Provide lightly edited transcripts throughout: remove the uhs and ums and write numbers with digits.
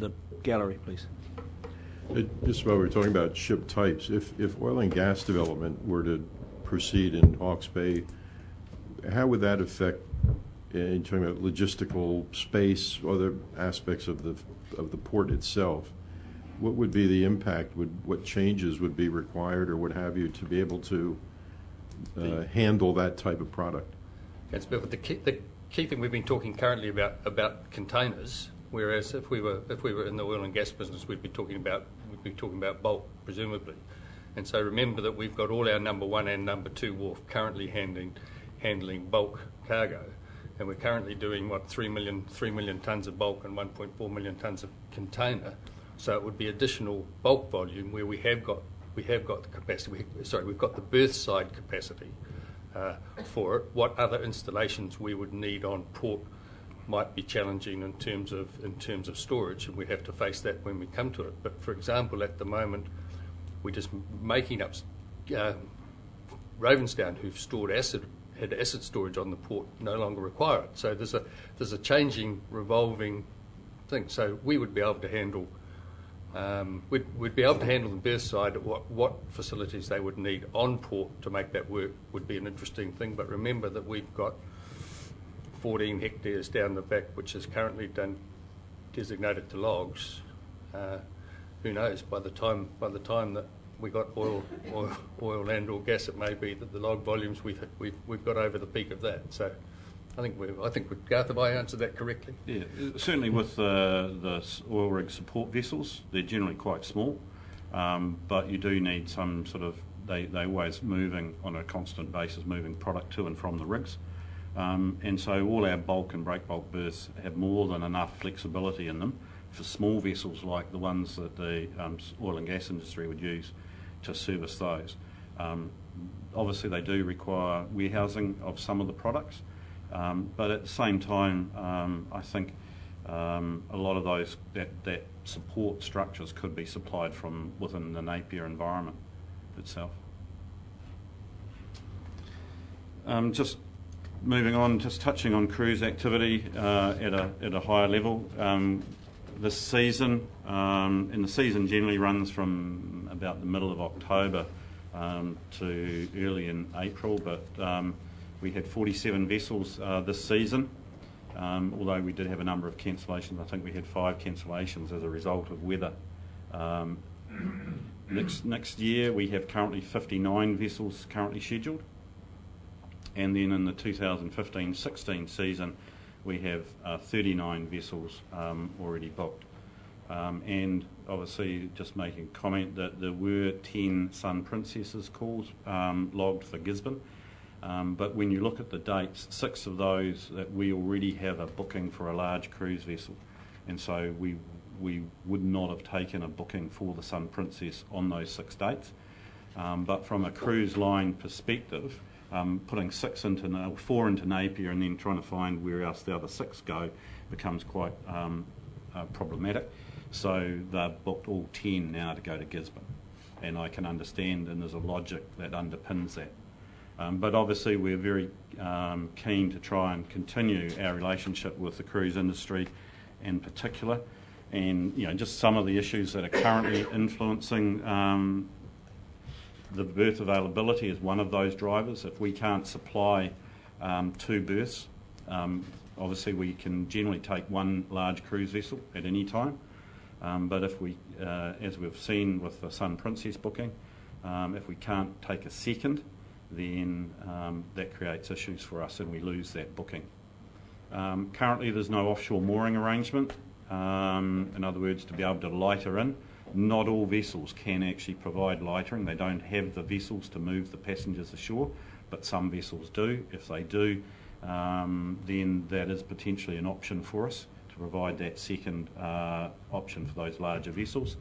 The gallery, please. Just while we're talking about ship types, if oil and gas development were to proceed in Hawke's Bay, how would that affect, in talking about logistical space, other aspects of the port itself? What would be the impact? What changes would be required, or what have you, to be able to handle that type of product? That's the key thing we've been talking currently about containers. Whereas if we were in the oil and gas business, we'd be talking about bulk, presumably. And so remember that we've got all our number 1 and number 2 wharf currently handling bulk cargo, and we're currently doing 3 million tonnes of bulk and 1.4 million tonnes of container. So it would be additional bulk volume where we have got the capacity. We've got the berth side capacity for it. What other installations we would need on port might be challenging in terms of storage, and we have to face that when we come to it. But for example, at the moment, we're just making up Ravensdown, who've had acid storage on the port, no longer require it. So there's a changing, revolving thing. So we would be able to handle. We'd be able to handle the berth side. What facilities they would need on port to make that work would be an interesting thing. But remember that we've got 14 hectares down the back, which is currently designated to logs. Who knows? By the time that we got oil and or gas, it may be that the log volumes we've got over the peak of that. So I think Garth, have I answered that correctly? Yeah, certainly with the oil rig support vessels, they're generally quite small, but you do need some sort of, they're always moving on a constant basis, moving product to and from the rigs. And so all our bulk and break bulk berths have more than enough flexibility in them for small vessels like the ones that the oil and gas industry would use to service those. Obviously they do require warehousing of some of the products, but at the same time I think a lot of those that support structures could be supplied from within the Napier environment itself. Just moving on, just touching on cruise activity at a higher level. This season, and the season generally runs from about the middle of October to early in April, but we had 47 vessels this season, although we did have a number of cancellations. I think we had 5 cancellations as a result of weather. Next year we have currently 59 vessels currently scheduled, and then in the 2015-16 season we have 39 vessels already booked. And obviously just making a comment that there were 10 Sun Princesses calls logged for Gisborne, but when you look at the dates, 6 of those that we already have a booking for a large cruise vessel, and so we would not have taken a booking for the Sun Princess on those 6 dates. But from a cruise line perspective, putting 4 into Napier and then trying to find where else the other 6 go becomes quite problematic. So they've booked all 10 now to go to Gisborne, and I can understand, and there's a logic that underpins that. But obviously we're very keen to try and continue our relationship with the cruise industry in particular, and just some of the issues that are currently influencing the berth availability is one of those drivers. If we can't supply 2 berths, obviously we can generally take 1 large cruise vessel at any time. But if we, as we've seen with the Sun Princess booking, if we can't take a second, then that creates issues for us and we lose that booking. Currently there's no offshore mooring arrangement. In other words, to be able to lighter in. Not all vessels can actually provide lightering. They don't have the vessels to move the passengers ashore, but some vessels do. If they do, then that is potentially an option for us to provide that second option for those larger vessels.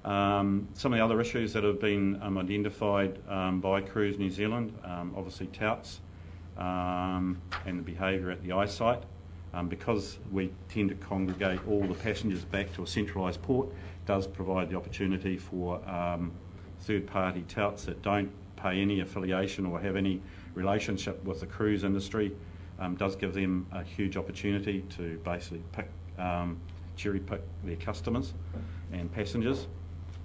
Some of the other issues that have been identified by Cruise New Zealand, obviously touts and the behaviour at the eyesight. Because we tend to congregate all the passengers back to a centralised port, does provide the opportunity for third-party touts that don't pay any affiliation or have any relationship with the cruise industry, does give them a huge opportunity to basically pick cherry-pick their customers and passengers.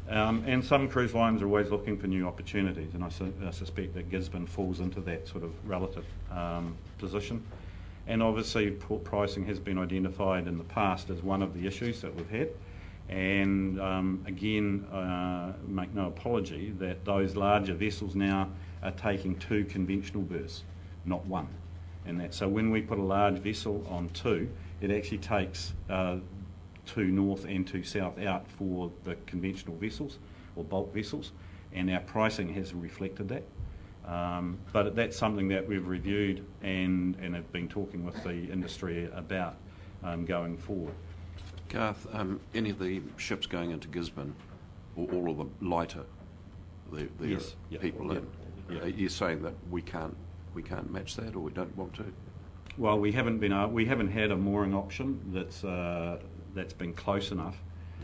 And some cruise lines are always looking for new opportunities, and I suspect that Gisborne falls into that sort of relative position. And obviously port pricing has been identified in the past as one of the issues that we've had. And again, make no apology that those larger vessels now are taking 2 conventional berths, not 1. And that, so when we put a large vessel on 2, it actually takes 2 north and 2 south out for the conventional vessels or bulk vessels, and our pricing has reflected that. But that's something that we've reviewed and have been talking with the industry about going forward. Garth, any of the ships going into Gisborne, or all of them lighter, Yes. Yep. people Yep. in? Yep. Are you saying that we can't match that, or we don't want to? Well, we haven't had a mooring option that's been close enough,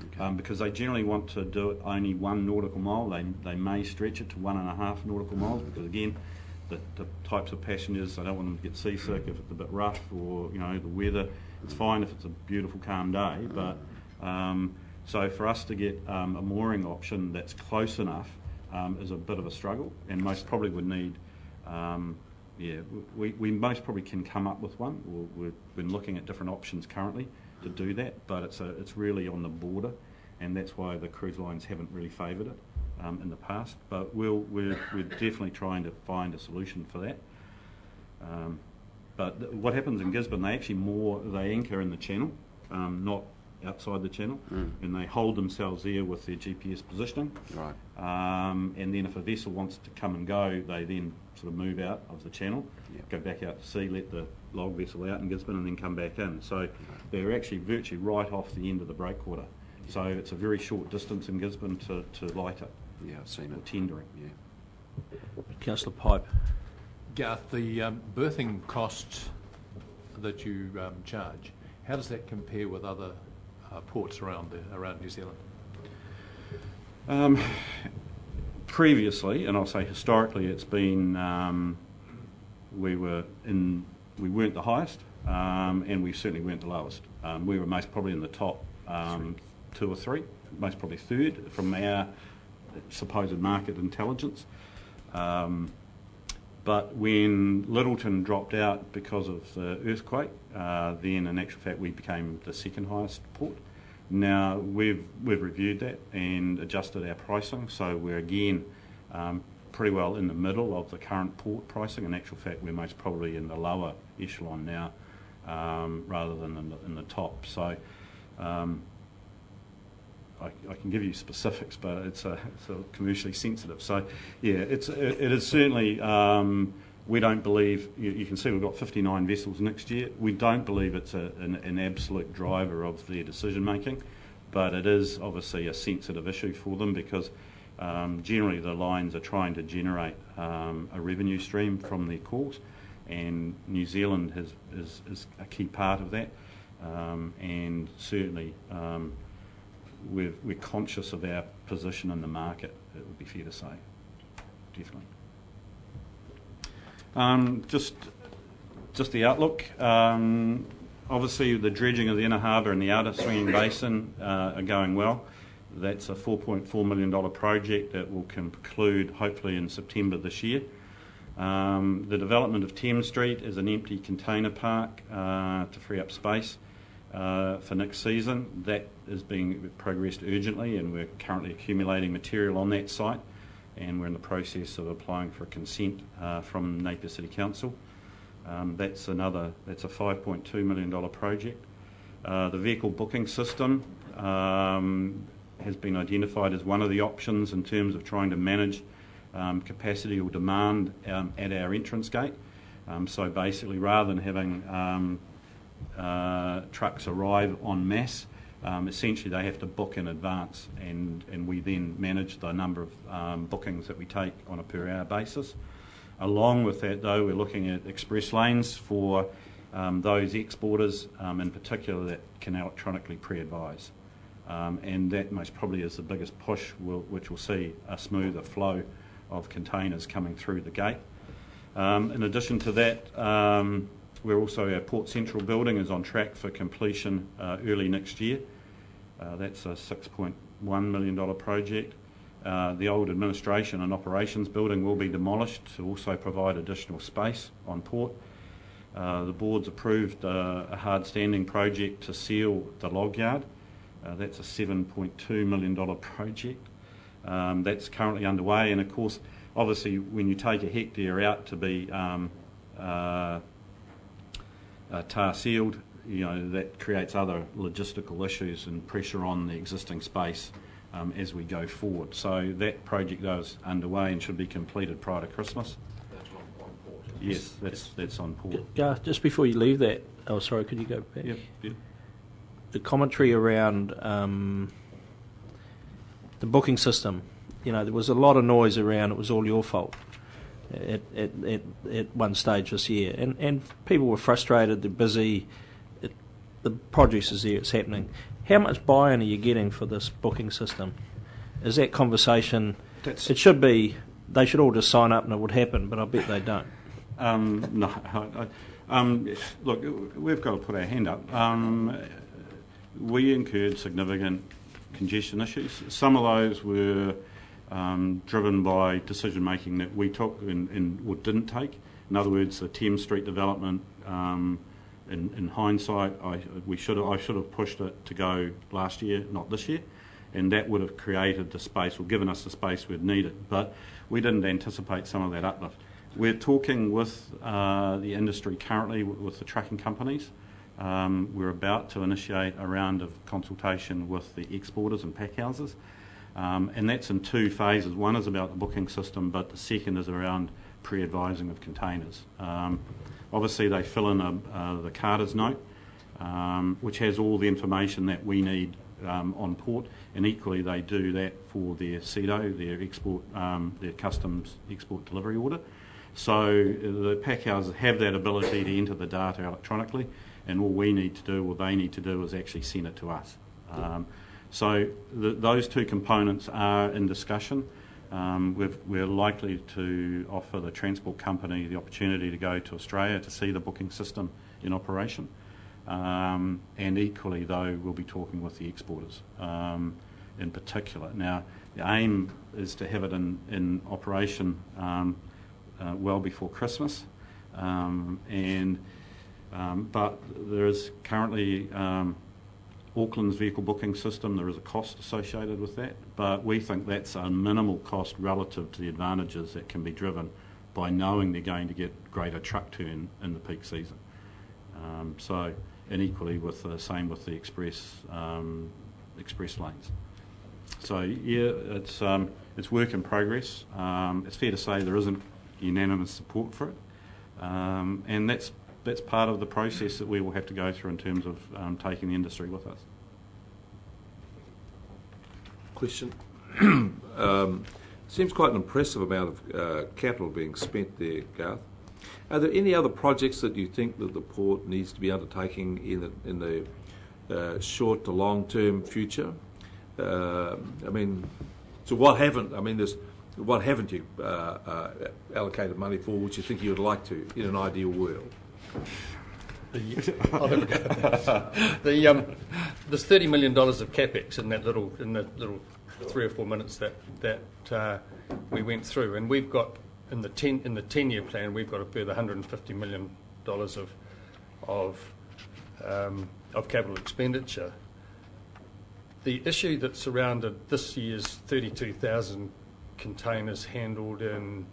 Okay. because they generally want to do it only 1 nautical mile. They may stretch it to 1.5 nautical miles, because again, the types of passengers, I don't want them to get seasick if it's a bit rough, or the weather. It's fine if it's a beautiful calm day, but so for us to get a mooring option that's close enough is a bit of a struggle, and most probably would need. We most probably can come up with one. We've been looking at different options currently to do that, but it's really on the border, and that's why the cruise lines haven't really favoured it in the past. But we're definitely trying to find a solution for that. But what happens in Gisborne, they anchor in the channel, not outside the channel, and they hold themselves there with their GPS positioning. Right. And then if a vessel wants to come and go, they then sort of move out of the channel, Yep. go back out to sea, let the log vessel out in Gisborne, and then come back in. So they're actually virtually right off the end of the breakwater. So it's a very short distance in Gisborne to lighter Yeah, I've seen or it. tendering. Yeah. Councillor Pipe. Garth, the berthing costs that you charge, how does that compare with other ports around New Zealand? Previously, and I'll say historically, it's been we weren't the highest, and we certainly weren't the lowest. We were most probably in the top 2 or 3, most probably 3rd from our supposed market intelligence. But when Lyttelton dropped out because of the earthquake, then in actual fact we became the 2nd highest port. Now we've reviewed that and adjusted our pricing, so we're again pretty well in the middle of the current port pricing. In actual fact, we're most probably in the lower echelon now, rather than in the top. So I can give you specifics, but it's commercially sensitive. So yeah, it is certainly. We don't believe, you can see we've got 59 vessels next year. We don't believe it's an absolute driver of their decision making, but it is obviously a sensitive issue for them, because generally the lines are trying to generate a revenue stream from their calls, and New Zealand is a key part of that, and certainly we're conscious of our position in the market, it would be fair to say, definitely. Just the outlook. Obviously, the dredging of the inner harbour and the outer swinging basin are going well. That's a $4.4 million project that will conclude hopefully in September this year. The development of Thames Street is an empty container park to free up space for next season. That is being progressed urgently, and we're currently accumulating material on that site, and we're in the process of applying for consent from Napier City Council. That's a $5.2 million project. The vehicle booking system has been identified as one of the options in terms of trying to manage capacity or demand at our entrance gate. So basically, rather than having trucks arrive en masse, essentially they have to book in advance, and we then manage the number of bookings that we take on a per hour basis. Along with that, though, we're looking at express lanes for those exporters in particular that can electronically pre-advise, and that most probably is the biggest push which will see a smoother flow of containers coming through the gate. In addition to that, our Port Central building is on track for completion early next year. That's a $6.1 million project. The old administration and operations building will be demolished to also provide additional space on port. The board's approved a hard standing project to seal the log yard. That's a $7.2 million project. That's currently underway, and of course, obviously, when you take a hectare out to be tar sealed, that creates other logistical issues and pressure on the existing space as we go forward. So that project is underway and should be completed prior to Christmas. That's on port. Yes, that's on port. Just before you leave that, oh sorry, could you go back? Yep. The commentary around the booking system. There was a lot of noise around it was all your fault at one stage this year, and people were frustrated. They're busy. The produce is there. It's happening. How much buy-in are you getting for this booking system? Is that conversation? It should be. They should all just sign up and it would happen, but I bet they don't. No. Look, we've got to put our hand up. We incurred significant congestion issues. Some of those were driven by decision making that we took or didn't take. In other words, the Thames Street development. In hindsight, I should have pushed it to go last year, not this year, and that would have created the space or given us the space we'd needed. But we didn't anticipate some of that uplift. We're talking with the industry currently, with the trucking companies. We're about to initiate a round of consultation with the exporters and pack houses, and that's in two phases. One is about the booking system, but the second is around pre-advising of containers. Obviously, they fill in the Carter's note, which has all the information that we need on port, and equally they do that for their CEDO, their customs export delivery order. So the pack houses have that ability to enter the data electronically, and all we need to do, or they need to do, is actually send it to us. So those two components are in discussion. We're likely to offer the transport company the opportunity to go to Australia to see the booking system in operation. And equally, though, we'll be talking with the exporters in particular. Now, the aim is to have it in operation well before Christmas. But there is currently Auckland's vehicle booking system. There is a cost associated with that, but we think that's a minimal cost relative to the advantages that can be driven by knowing they're going to get greater truck turn in the peak season. And equally with the same with the express lanes. So yeah, it's work in progress. It's fair to say there isn't unanimous support for it, and that's part of the process that we will have to go through in terms of taking the industry with us. Question. Seems quite an impressive amount of capital being spent there, Garth. Are there any other projects that you think that the port needs to be undertaking in the short to long term future? What haven't you allocated money for, which you think you would like to in an ideal world? There's $30 million of capex in that little 3 or 4 minutes that we went through, and we've got in the 10-year plan we've got a further $150 million of capital expenditure. The issue that surrounded this year's 32,000 containers handled in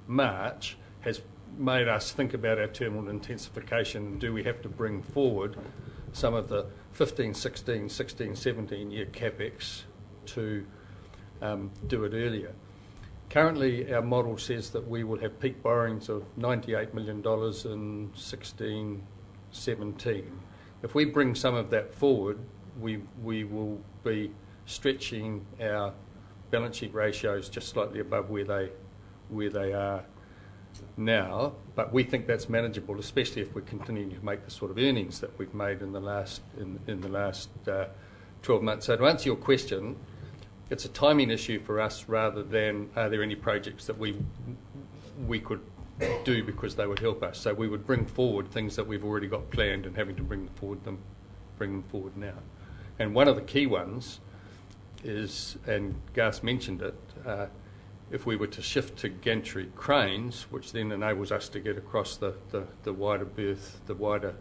March has made us think about our terminal intensification, and do we have to bring forward some of the 15, 16, 16, 17 year capex to do it earlier. Currently our model says that we will have peak borrowings of $98 million in 16, 17. If we bring some of that forward, we will be stretching our balance sheet ratios just slightly above where they are now, but we think that's manageable, especially if we're continuing to make the sort of earnings that we've made in the last 12 months. So to answer your question, it's a timing issue for us rather than are there any projects that we could do because they would help us. So we would bring forward things that we've already got planned and having to bring them forward now. And one of the key ones is, and Garth mentioned it, if we were to shift to gantry cranes, which then enables us to get across the wider berth, the wider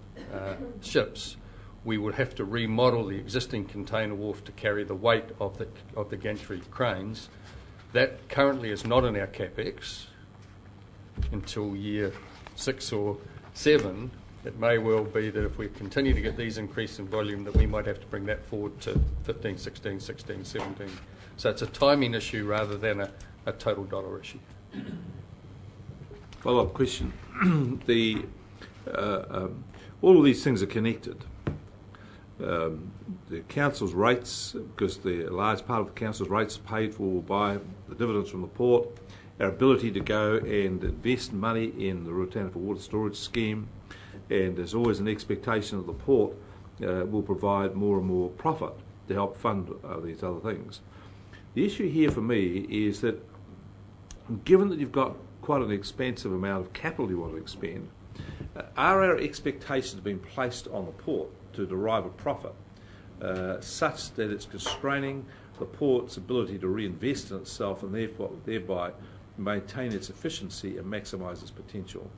ships, we would have to remodel the existing container wharf to carry the weight of the gantry cranes. That currently is not in our CapEx until year 6 or 7. It may well be that if we continue to get these increase in volume, that we might have to bring that forward to 15, 16, 16, 17. So it's a timing issue rather than a total dollar issue. Follow-up question. All of these things are connected. The council's rates, because a large part of the council's rates are paid for by the dividends from the port, our ability to go and invest money in the Ruataniwha Water Storage Scheme, and there's always an expectation that the port will provide more and more profit to help fund these other things. The issue here for me is that given that you've got quite an expensive amount of capital you want to expend, are our expectations being placed on the port to derive a profit such that it's constraining the port's ability to reinvest in itself and thereby maintain its efficiency and maximise its potential?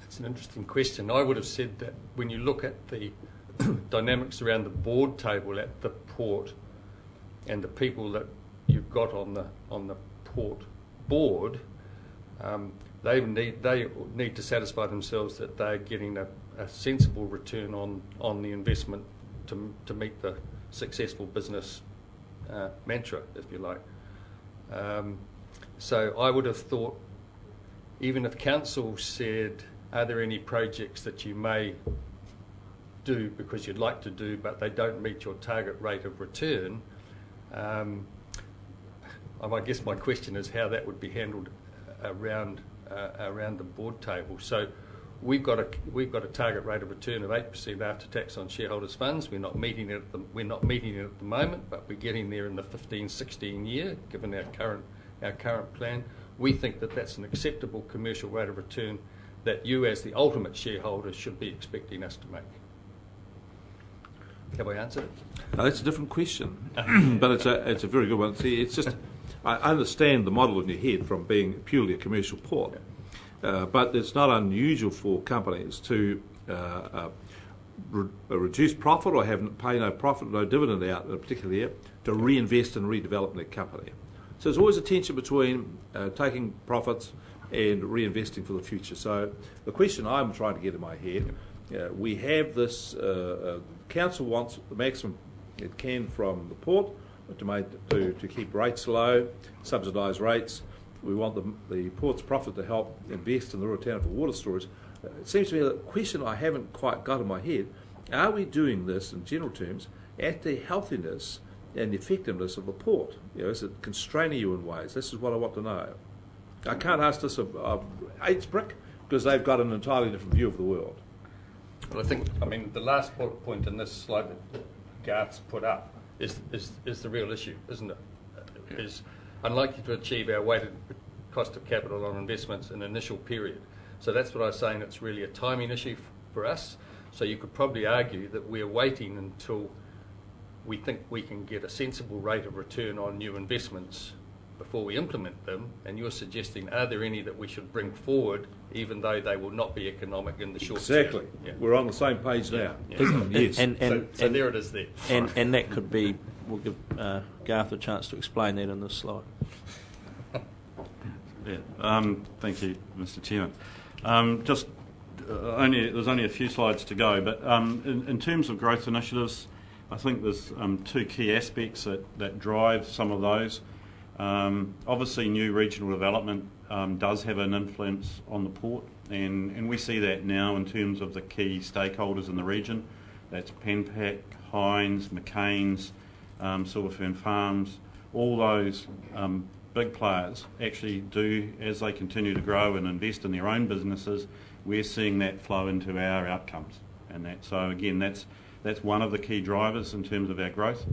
It's an interesting question. I would have said that when you look at the dynamics around the board table at the port and the people that you've got on the port board, they need to satisfy themselves that they're getting a sensible return on the investment to meet the successful business mantra, if you like. So I would have thought, even if council said, are there any projects that you may do because you'd like to do but they don't meet your target rate of return, I guess my question is how that would be handled around the board table. So we've got a target rate of return of 8% after tax on shareholders' funds. We're not meeting it at the moment, but we're getting there in the 15-16 year, given our current plan. We think that that's an acceptable commercial rate of return that you, as the ultimate shareholder, should be expecting us to make. Have I answered it? No, that's a different question, but it's a very good one. See, it's just I understand the model in your head from being purely a commercial port, but it's not unusual for companies to reduce profit or pay no profit, no dividend out in a particular year to reinvest and redevelop their company. So there's always a tension between taking profits and reinvesting for the future. So the question I'm trying to get in my head, we have this, council wants the maximum it can from the port to keep rates low, subsidise rates. We want the port's profit to help invest in the Ruataniwha water storage. It seems to me the question I haven't quite got in my head, are we doing this in general terms at the healthiness and effectiveness of the port? Is it constraining you in ways? This is what I want to know. I can't ask this of HBRC because they've got an entirely different view of the world. Well, I mean, the last point in this slide that Garth's put up is the real issue, isn't it? Is unlikely to achieve our weighted cost of capital on investments in the initial period. So that's what I was saying, it's really a timing issue for us. So you could probably argue that we're waiting until we think we can get a sensible rate of return on new investments before we implement them, and you're suggesting, are there any that we should bring forward even though they will not be economic in the short term? Exactly. Yeah. We're on the same page now. Yeah. Yes. So there it is there. And that could be, we'll give Garth a chance to explain that in this slide. Thank you, Mr. Chairman. There's only a few slides to go, but in terms of growth initiatives, I think there's two key aspects that drive some of those. Obviously, new regional development does have an influence on the port, and we see that now in terms of the key stakeholders in the region. That's Penpack, Hines, McCain's, Silverfern Farms. All those big players actually do, as they continue to grow and invest in their own businesses, we're seeing that flow into our outcomes. And so again, that's one of the key drivers in terms of our growth.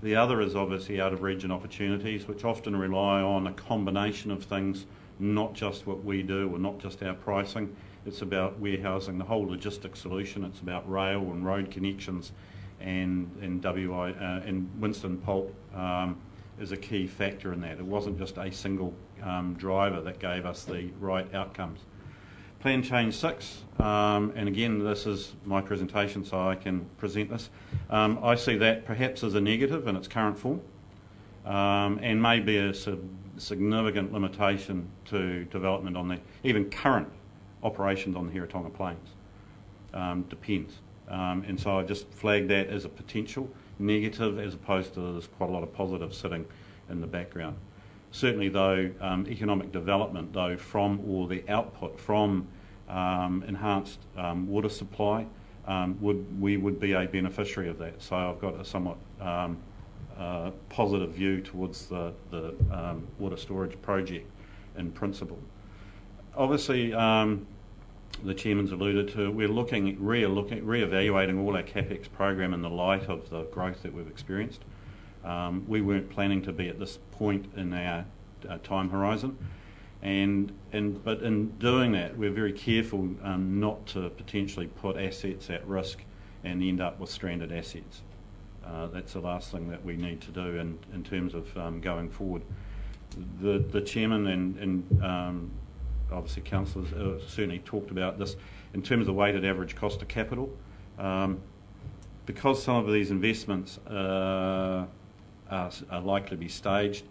The other is obviously out-of-region opportunities, which often rely on a combination of things, not just what we do or not just our pricing. It's about warehousing, the whole logistics solution. It's about rail and road connections and WI and Winston Pulp is a key factor in that. It wasn't just a single driver that gave us the right outcomes. Plan Change 6, and again this is my presentation so I can present this. I see that perhaps as a negative in its current form, and maybe a significant limitation to development on the even current operations on the Hiratonga Plains. Depends. And so I just flagged that as a potential negative as opposed to there's quite a lot of positives sitting in the background. Certainly though, economic development though or the output from enhanced water supply, we would be a beneficiary of that. So I've got a somewhat positive view towards the water storage project in principle. Obviously, the Chairman's alluded to, we're re-evaluating all our CapEx program in the light of the growth that we've experienced. We weren't planning to be at this point in our time horizon, but in doing that, we're very careful not to potentially put assets at risk and end up with stranded assets. That's the last thing that we need to do in terms of going forward. The Chairman and obviously councillors certainly talked about this in terms of the weighted average cost of capital. Because some of these investments are likely to be staged,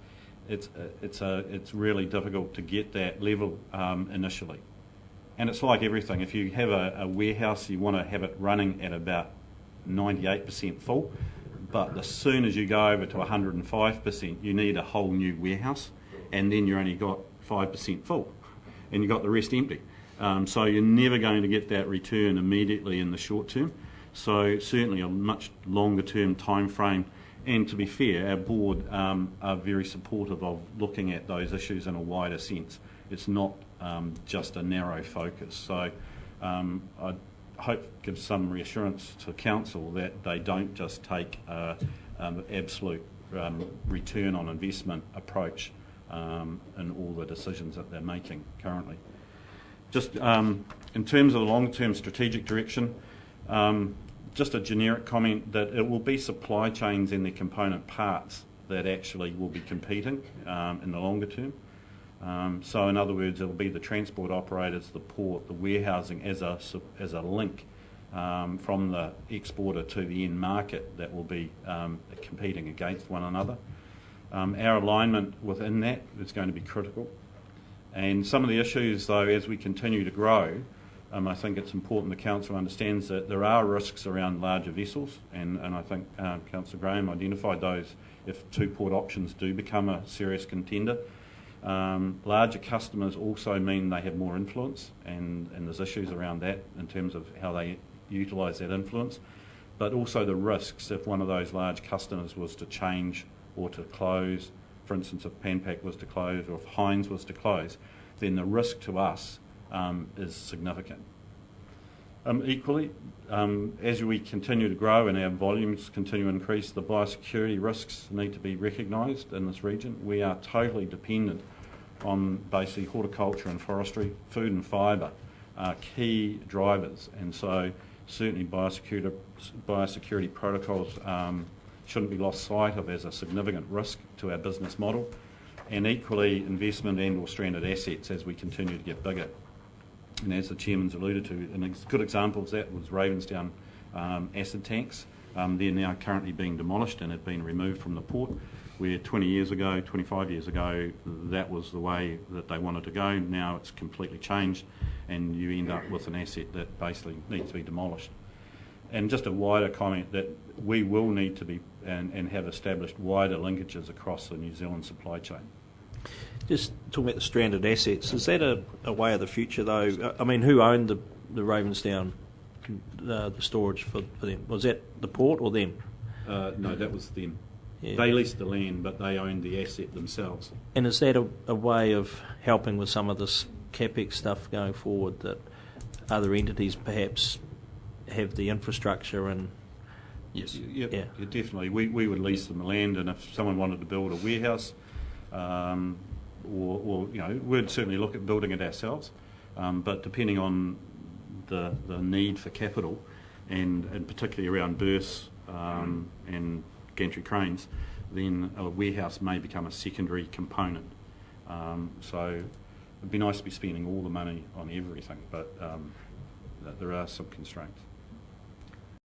it's really difficult to get that level initially. And it's like everything. If you have a warehouse, you want to have it running at about 98% full, but as soon as you go over to 105%, you need a whole new warehouse, and then you only got 5% full, and you've got the rest empty. So you're never going to get that return immediately in the short term. So certainly a much longer term time frame. And to be fair, our board are very supportive of looking at those issues in a wider sense. It's not just a narrow focus. So I hope gives some reassurance to council that they don't just take an absolute return on investment approach in all the decisions that they're making currently. Just in terms of the long-term strategic direction, just a generic comment that it will be supply chains and their component parts that actually will be competing in the longer term. So in other words, it will be the transport operators, the port, the warehousing as a link from the exporter to the end market that will be competing against one another. Our alignment within that is going to be critical. And some of the issues, though, as we continue to grow, I think it's important the Council understands that there are risks around larger vessels, and I think Councillor Graham identified those if two port options do become a serious contender. Larger customers also mean they have more influence, and there's issues around that in terms of how they utilise that influence, but also the risks if one of those large customers was to change or to close. For instance, if Panpac was to close or if Hines was to close, then the risk to us is significant. Equally, as we continue to grow and our volumes continue to increase, the biosecurity risks need to be recognised in this region. We are totally dependent on basically horticulture and forestry. Food and fibre are key drivers, and so certainly biosecurity protocols shouldn't be lost sight of as a significant risk to our business model, and equally investment and or stranded assets as we continue to get bigger. And as the Chairman's alluded to, and a good example of that was Ravensdown acid tanks. They're now currently being demolished and have been removed from the port, where 20 years ago, 25 years ago, that was the way that they wanted to go. Now it's completely changed, and you end up with an asset that basically needs to be demolished. And just a wider comment that we will need to be and have established wider linkages across the New Zealand supply chain. Just talking about the stranded assets, is that a way of the future though? I mean, who owned the Ravensdown, the storage for them? Was that the port or them? No, that was them. Yeah. They leased the land, but they owned the asset themselves. And is that a way of helping with some of this CapEx stuff going forward, that other entities perhaps have the infrastructure and... Yes, yeah, definitely. We would lease them the land, and if someone wanted to build a warehouse, or you know, we'd certainly look at building it ourselves. But depending on the need for capital, and particularly around berths and gantry cranes, then a warehouse may become a secondary component. So it'd be nice to be spending all the money on everything, but there are some constraints.